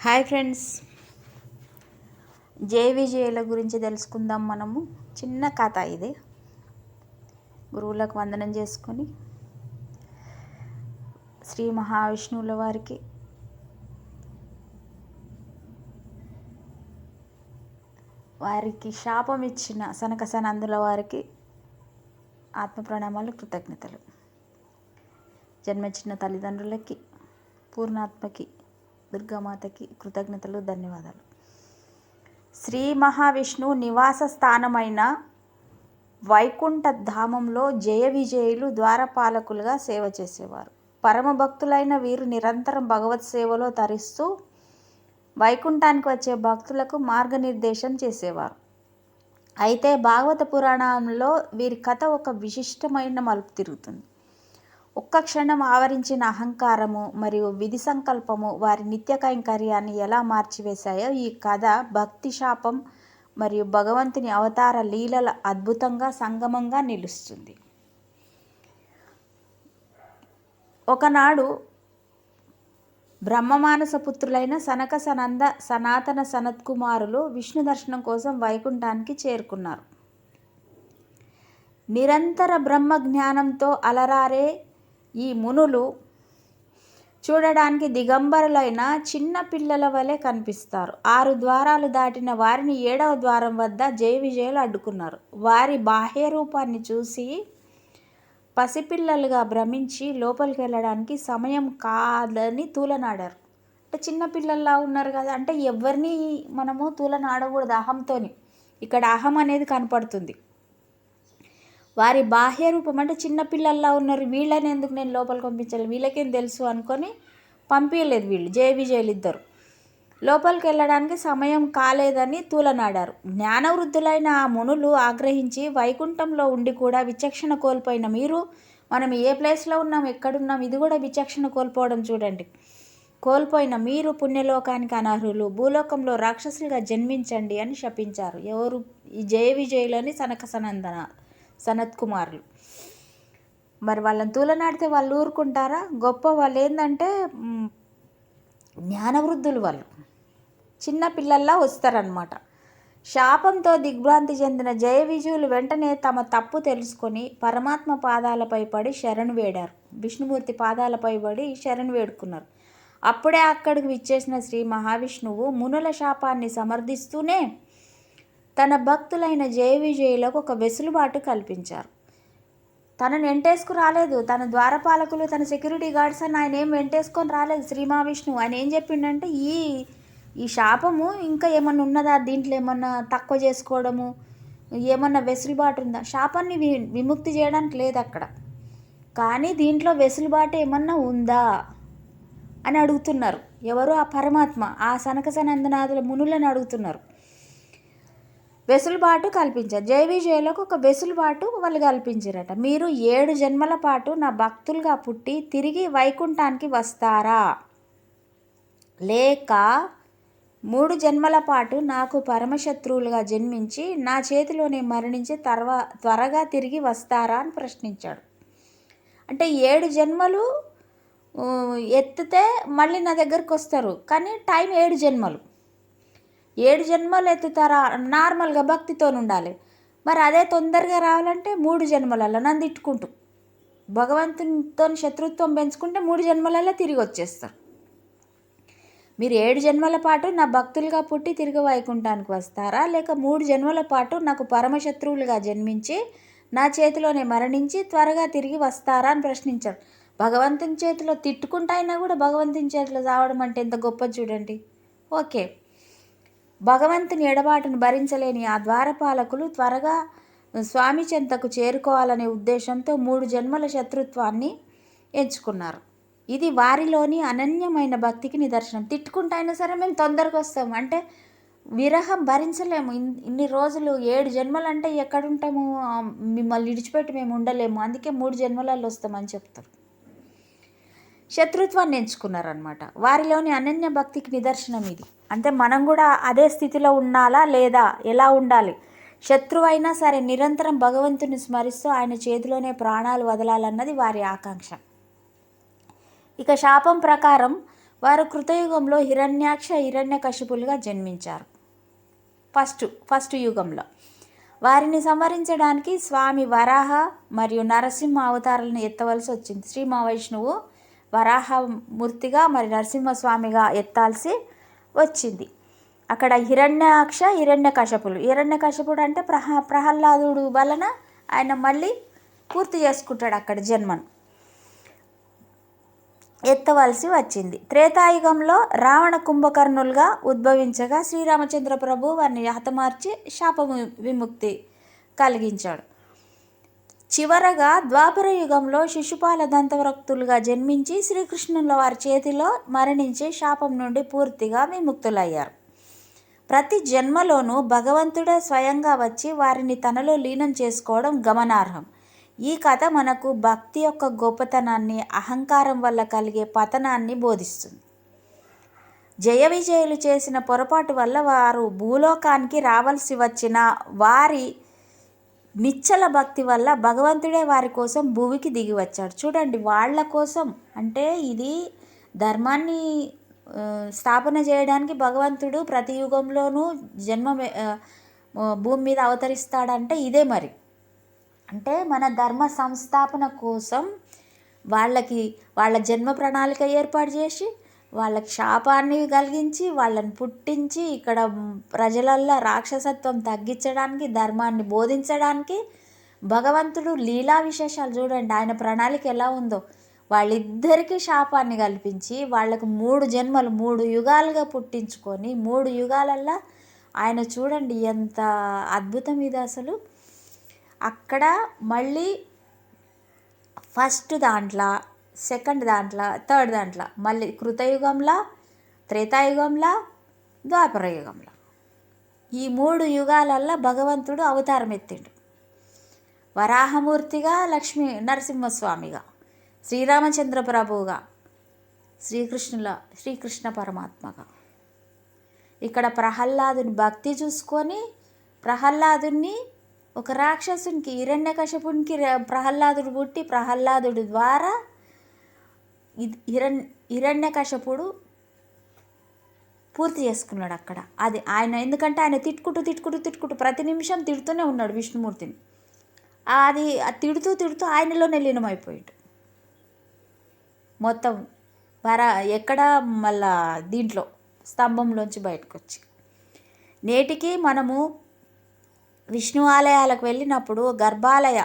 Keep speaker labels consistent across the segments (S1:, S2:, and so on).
S1: Hi friends, జయ విజయుల గురించి తెలుసుకుందాం. మనము చిన్న కథ ఇది. గురువులకు వందనం చేసుకొని శ్రీ మహావిష్ణువుల వారికి శాపం ఇచ్చిన సనక సనందుల వారికి ఆత్మ ప్రణామాలు, కృతజ్ఞతలు. జన్మించిన తల్లిదండ్రులకి, పూర్ణాత్మకి, దుర్గామాతకి కృతజ్ఞతలు, ధన్యవాదాలు. శ్రీ మహావిష్ణువు నివాస స్థానమైన వైకుంఠ ధామంలో జయ విజయులు ద్వారపాలకులుగా సేవ చేసేవారు. పరమ భక్తులైన వీరు నిరంతరం భగవత్ సేవలో తరిస్తూ వైకుంఠానికి వచ్చే భక్తులకు మార్గనిర్దేశం చేసేవారు. అయితే భాగవత పురాణంలో వీరి కథ ఒక విశిష్టమైన మలుపు తిరుగుతుంది. ఒక్క క్షణం ఆవరించిన అహంకారము మరియు విధి సంకల్పము వారి నిత్య కైంకర్యాన్ని ఎలా మార్చివేశాయో ఈ కథ భక్తి శాపం మరియు భగవంతుని అవతార లీలల అద్భుతంగా సంగమంగా నిలుస్తుంది. ఒకనాడు బ్రహ్మమానస పుత్రులైన సనక సనంద సనాతన సనత్కుమారులు విష్ణు దర్శనం కోసం వైకుంఠానికి చేరుకున్నారు. నిరంతర బ్రహ్మ జ్ఞానంతో అలరారే ఈ మునులు చూడడానికి దిగంబరులైన చిన్న పిల్లల వలె కనిపిస్తారు. 6 ద్వారాలు దాటిన వారిని 7వ ద్వారం వద్ద జయ విజయులు అడ్డుకున్నారు. వారి బాహ్య రూపాన్ని చూసి పసిపిల్లలుగా భ్రమించి లోపలికి వెళ్ళడానికి సమయం కాదని తూలనాడారు. అంటే చిన్నపిల్లల్లా ఉన్నారు కదా, అంటే ఎవరిని మనము తూలనాడకూడదు అహంతోని. ఇక్కడ అహం అనేది కనపడుతుంది. వారి బాహ్య రూపం అంటే చిన్నపిల్లల్లా ఉన్నారు, వీళ్ళని ఎందుకు నేను లోపలికి పంపించాలి, వీళ్ళకేం తెలుసు అనుకొని పంపించలేదు. వీళ్ళు జయ విజయులు ఇద్దరు లోపలికి వెళ్ళడానికి సమయం కాలేదని తూలనాడారు. జ్ఞానవృద్ధులైన ఆ మునులు ఆగ్రహించి, వైకుంఠంలో ఉండి కూడా విచక్షణ కోల్పోయిన మీరు, మనం ఏ ప్లేస్లో ఉన్నాం, ఎక్కడున్నాం, ఇది కూడా విచక్షణ కోల్పోవడం చూడండి. కోల్పోయిన మీరు పుణ్యలోకానికి అనర్హులు, భూలోకంలో రాక్షసులుగా జన్మించండి అని శపించారు. ఎవరు? ఈ జయ విజయులని సనత్కుమారులు. మరి వాళ్ళని తూలనాడితే వాళ్ళు ఊరుకుంటారా? గొప్ప వాళ్ళు ఏంటంటే జ్ఞానవృద్ధులు, వాళ్ళు చిన్న పిల్లల్లా వస్తారనమాట. శాపంతో దిగ్భ్రాంతి చెందిన జయ విజయులు వెంటనే తమ తప్పు తెలుసుకొని పరమాత్మ పాదాలపై పడి శరణు వేడారు. విష్ణుమూర్తి పాదాలపై పడి శరణు వేడుకున్నారు. అప్పుడే అక్కడికి విచ్చేసిన శ్రీ మహావిష్ణువు మునుల శాపాన్ని సమర్థిస్తూనే తన భక్తులైన జయ విజయులకు ఒక వెసులుబాటు కల్పించారు. తనను వెంటేసుకు రాలేదు, తన ద్వారపాలకులు, తన సెక్యూరిటీ గార్డ్స్ అని ఆయన ఏం వెంటేసుకొని రాలేదు. శ్రీ మహావిష్ణువు ఆయన ఏం చెప్పిండంటే, ఈ శాపము ఇంకా ఏమన్నా ఉన్నదా, దీంట్లో ఏమన్నా తక్కువ చేసుకోవడము, ఏమన్నా వెసులుబాటు ఉందా? శాపాన్ని విముక్తి చేయడానికి లేదు అక్కడ, కానీ దీంట్లో వెసులుబాటు ఏమన్నా ఉందా అని అడుగుతున్నారు. ఎవరు? ఆ పరమాత్మ, ఆ సనక సనందనాథుల మునులను అడుగుతున్నారు. వెసులుబాటు కల్పించారు. జయ విజయులకు ఒక వెసులుబాటు వాళ్ళు కల్పించారట. మీరు 7 జన్మల పాటు నా భక్తులుగా పుట్టి తిరిగి వైకుంఠానికి వస్తారా, లేక 3 జన్మల పాటు నాకు పరమశత్రువులుగా జన్మించి నా చేతిలోనే మరణించి త్వరగా తిరిగి వస్తారా అని ప్రశ్నించాడు. అంటే 7 జన్మలు ఎత్తితే మళ్ళీ నా దగ్గరికి వస్తారు, కానీ టైం 7 జన్మలు. 7 జన్మలు ఎత్తుతారా? నార్మల్గా భక్తితో ఉండాలి. మరి అదే తొందరగా రావాలంటే 3 జన్మలలో నన్ను తిట్టుకుంటూ భగవంతునితో శత్రుత్వం పెంచుకుంటే 3 జన్మలలో తిరిగి వచ్చేస్తారు. మీరు 7 జన్మల పాటు నా భక్తులుగా పుట్టి తిరిగి వైకుంఠానికి వస్తారా, లేక 3 జన్మల పాటు నాకు పరమశత్రువులుగా జన్మించి నా చేతిలోనే మరణించి త్వరగా తిరిగి వస్తారా అని ప్రశ్నించారు. భగవంతుని చేతిలో తిట్టుకుంటా అయినా కూడా భగవంతుని చేతిలో చావడం అంటే ఎంత గొప్ప చూడండి. ఓకే, భగవంతుని ఎడబాటును భరించలేని ఆ ద్వారపాలకులు త్వరగా స్వామి చెంతకు చేరుకోవాలనే ఉద్దేశంతో 3 జన్మల శత్రుత్వాన్ని ఎంచుకున్నారు. ఇది వారిలోని అనన్యమైన భక్తికి నిదర్శనం. తిట్టుకుంటా అయినా సరే మేము తొందరగా వస్తాము, అంటే విరహం భరించలేము. ఇన్ని రోజులు 7 జన్మలు అంటే ఎక్కడుంటాము, మిమ్మల్ని విడిచిపెట్టి మేము ఉండలేము, అందుకే 3 జన్మలలో వస్తామని చెప్తారు. శత్రుత్వాన్ని ఎంచుకున్నారనమాట. వారిలోని అనన్య భక్తికి నిదర్శనం ఇది. అంటే మనం కూడా అదే స్థితిలో ఉండాలా లేదా, ఎలా ఉండాలి? శత్రువైనా సరే నిరంతరం భగవంతుని స్మరిస్తూ ఆయన చేతిలోనే ప్రాణాలు వదలాలన్నది వారి ఆకాంక్ష. ఇక శాపం ప్రకారం వారు కృతయుగంలో హిరణ్యాక్ష హిరణ్యకశిపులుగా జన్మించారు. ఫస్ట్ యుగంలో వారిని సంహరించడానికి స్వామి వరాహ మరియు నరసింహ అవతారాలను ఎత్తవలసి వచ్చింది. శ్రీ మహావిష్ణువు వరాహమూర్తిగా మరి నరసింహస్వామిగా ఎత్తాల్సి వచ్చింది. అక్కడ హిరణ్యాక్ష హిరణ్యకశపుడు అంటే ప్రహ్లాదుడు వలన ఆయన మళ్ళీ పూర్తి చేసుకుంటాడు అక్కడ జన్మను, ఎత్తవలసి వచ్చింది. త్రేతాయుగంలో రావణ కుంభకర్ణులుగా ఉద్భవించగా శ్రీరామచంద్ర ప్రభు వారిని హతమార్చి శాప విముక్తి కలిగించాడు. చివరగా ద్వాపర యుగంలో శిశుపాల దంతవక్తులుగా జన్మించి శ్రీకృష్ణుల వారి చేతిలో మరణించి శాపం నుండి పూర్తిగా విముక్తులయ్యారు. ప్రతి జన్మలోనూ భగవంతుడే స్వయంగా వచ్చి వారిని తనలో లీనం చేసుకోవడం గమనార్హం. ఈ కథ మనకు భక్తి యొక్క గొప్పతనాన్ని, అహంకారం వల్ల కలిగే పతనాన్ని బోధిస్తుంది. జయ విజయులు చేసిన పొరపాటు వల్ల వారు భూలోకానికి రావాల్సి వచ్చిన వారి నిశ్చల భక్తి వల్ల భగవంతుడే వారి కోసం భూమికి దిగి వచ్చాడు. చూడండి, వాళ్ళ కోసం అంటే ఇది ధర్మాన్ని స్థాపన చేయడానికి భగవంతుడు ప్రతి యుగంలోనూ భూమి మీద అవతరిస్తాడంటే ఇదే మరి. అంటే మన ధర్మ సంస్థాపన కోసం వాళ్ళ జన్మ ప్రణాళిక ఏర్పాటు చేసి వాళ్ళకి శాపాన్ని కలిగించి వాళ్ళని పుట్టించి ఇక్కడ ప్రజలల్లో రాక్షసత్వం తగ్గించడానికి, ధర్మాన్ని బోధించడానికి భగవంతుడు లీలా విశేషాలు చూడండి. ఆయన ప్రణాళిక ఎలా ఉందో, వాళ్ళిద్దరికీ శాపాన్ని కల్పించి వాళ్ళకు 3 జన్మలు 3 యుగాలుగా పుట్టించుకొని 3 యుగాలల్లో ఆయన చూడండి ఎంత అద్భుతం ఇది అసలు. అక్కడ మళ్ళీ ఫస్ట్ దాంట్లో, సెకండ్ దాంట్లో, థర్డ్ దాంట్లో మళ్ళీ కృతయుగంలో, త్రేతాయుగంలో, ద్వాపర యుగంలో ఈ 3 యుగాలల్లో భగవంతుడు అవతారం ఎత్తిండు. వరాహమూర్తిగా, లక్ష్మీ నరసింహస్వామిగా, శ్రీరామచంద్ర ప్రభువుగా, శ్రీకృష్ణ పరమాత్మగా. ఇక్కడ ప్రహ్లాదుని భక్తి చూసుకొని ప్రహ్లాదుని ఒక రాక్షసునికి, హిరణ్యకశపునికి ప్రహ్లాదుడు పుట్టి ప్రహ్లాదుడి ద్వారా హిరణ్యకశపుడు పూర్తి చేసుకున్నాడు అక్కడ. అది ఆయన ఎందుకంటే ఆయన తిట్టుకుంటూ ప్రతి నిమిషం తిడుతూనే ఉన్నాడు విష్ణుమూర్తిని. అది తిడుతూ ఆయనలోనే లీనమైపోయాడు మొత్తం. ఎక్కడ మళ్ళా దీంట్లో స్తంభంలోంచి బయటకు వచ్చి. నేటికి మనము విష్ణు ఆలయాలకు వెళ్ళినప్పుడు గర్భాలయ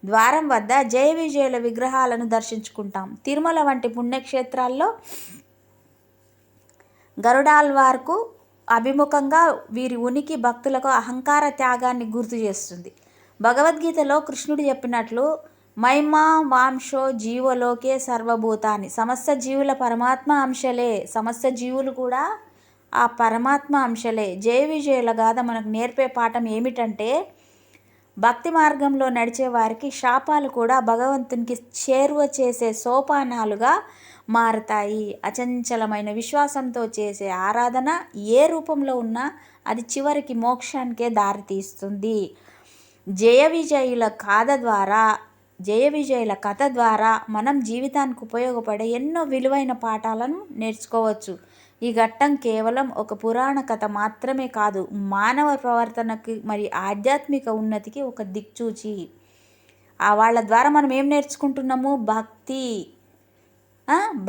S1: ద్వారం వద్ద జయ విజయుల విగ్రహాలను దర్శించుకుంటాం. తిరుమల వంటి పుణ్యక్షేత్రాల్లో గరుడాల్వార్కు అభిముఖంగా వీరి ఉనికి భక్తులకు అహంకార త్యాగాన్ని గుర్తు చేస్తుంది. భగవద్గీతలో కృష్ణుడు చెప్పినట్లు మైమా వాంశో జీవలోకే సర్వభూతాన్ని, సమస్త జీవుల పరమాత్మ అంశలే, సమస్త జీవులు కూడా ఆ పరమాత్మ అంశలే. జయ విజయుల గాథ మనకు నేర్పే పాఠం ఏమిటంటే భక్తి మార్గంలో నడిచే వారికి శాపాలు కూడా భగవంతునికి చేరువ చేసే సోపానాలుగా మారతాయి. అచంచలమైన విశ్వాసంతో చేసే ఆరాధన ఏ రూపంలో ఉన్నా అది చివరికి మోక్షానికే దారితీస్తుంది. జయ విజయుల కథ ద్వారా మనం జీవితానికి ఉపయోగపడే ఎన్నో విలువైన పాఠాలను నేర్చుకోవచ్చు. ఈ ఘట్టం కేవలం ఒక పురాణ కథ మాత్రమే కాదు, మానవ ప్రవర్తనకి మరి ఆధ్యాత్మిక ఉన్నతికి ఒక దిక్చూచి. వాళ్ళ ద్వారా మనం ఏం నేర్చుకుంటున్నాము?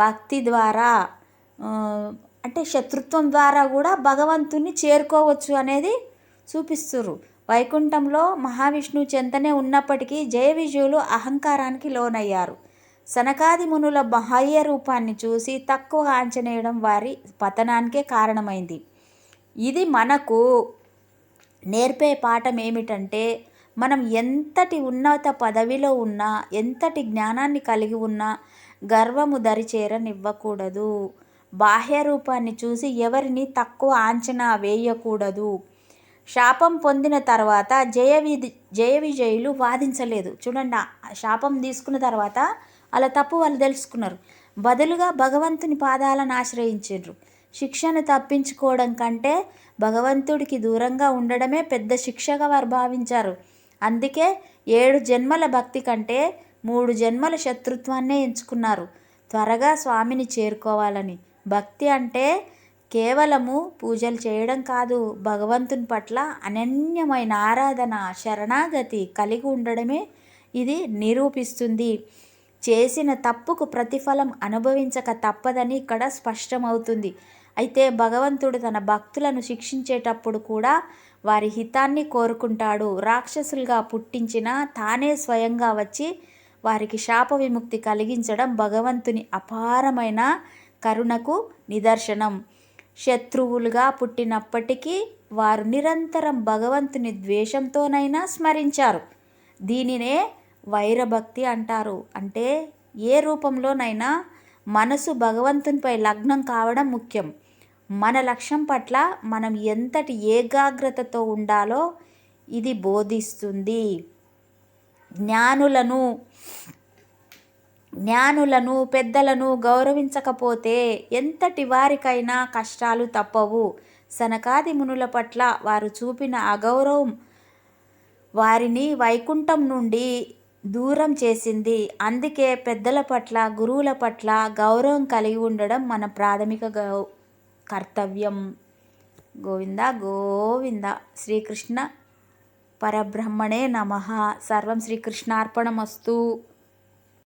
S1: భక్తి ద్వారా అంటే శత్రుత్వం ద్వారా కూడా భగవంతుని చేరుకోవచ్చు అనేది చూపిస్తున్నారు. వైకుంఠంలో మహావిష్ణువు చెంతనే ఉన్నప్పటికీ జయ విజయులు అహంకారానికి లోనయ్యారు. సనకాది మునుల బాహ్య రూపాన్ని చూసి తక్కువ అంచనేయడం వారి పతనానికే కారణమైంది. ఇది మనకు నేర్పే పాఠం ఏమిటంటే మనం ఎంతటి ఉన్నత పదవిలో ఉన్నా, ఎంతటి జ్ఞానాన్ని కలిగి ఉన్నా గర్వము దరిచేరనివ్వకూడదు. బాహ్య రూపాన్ని చూసి ఎవరిని తక్కువ అంచనా వేయకూడదు. శాపం పొందిన తర్వాత జయ విజయులు వాదించలేదు. చూడండి, శాపం తీసుకున్న తర్వాత అలా తప్పు వాళ్ళు తెలుసుకున్నారు. బదులుగా భగవంతుని పాదాలను ఆశ్రయించారు. శిక్షను తప్పించుకోవడం కంటే భగవంతుడికి దూరంగా ఉండడమే పెద్ద శిక్షగా వారు భావించారు. అందుకే 7 జన్మల భక్తి కంటే 3 జన్మల శత్రుత్వాన్నే ఎంచుకున్నారు. త్వరగా స్వామిని చేరుకోవాలని భక్తి అంటే కేవలము పూజలు చేయడం కాదు, భగవంతుని పట్ల అనన్యమైన ఆరాధన, శరణాగతి కలిగి ఉండడమే ఇది నిరూపిస్తుంది. చేసిన తప్పుకు ప్రతిఫలం అనుభవించక తప్పదని ఇక్కడ స్పష్టమవుతుంది. అయితే భగవంతుడు తన భక్తులను శిక్షించేటప్పుడు కూడా వారి హితాన్ని కోరుకుంటాడు. రాక్షసులుగా పుట్టించిన తానే స్వయంగా వచ్చి వారికి శాప విముక్తి కలిగించడం భగవంతుని అపారమైన కరుణకు నిదర్శనం. శత్రువులుగా పుట్టినప్పటికీ వారు నిరంతరం భగవంతుని ద్వేషంతోనైనా స్మరించారు. దీనినే వైరభక్తి అంటారు. అంటే ఏ రూపంలోనైనా మనసు భగవంతునిపై లగ్నం కావడం ముఖ్యం. మన లక్ష్యం పట్ల మనం ఎంతటి ఏకాగ్రతతో ఉండాలో ఇది బోధిస్తుంది. జ్ఞానులను పెద్దలను గౌరవించకపోతే ఎంతటి వారికైనా కష్టాలు తప్పవు. సనకాది మునుల పట్ల వారు చూపిన అగౌరవం వారిని వైకుంఠం నుండి దూరం చేసింది. అందుకే పెద్దల పట్ల, గురువుల పట్ల గౌరవం కలిగి ఉండడం మన ప్రాథమిక కర్తవ్యం. గోవింద గోవింద. శ్రీకృష్ణ పరబ్రహ్మణే నమః. సర్వం శ్రీకృష్ణార్పణమస్తు.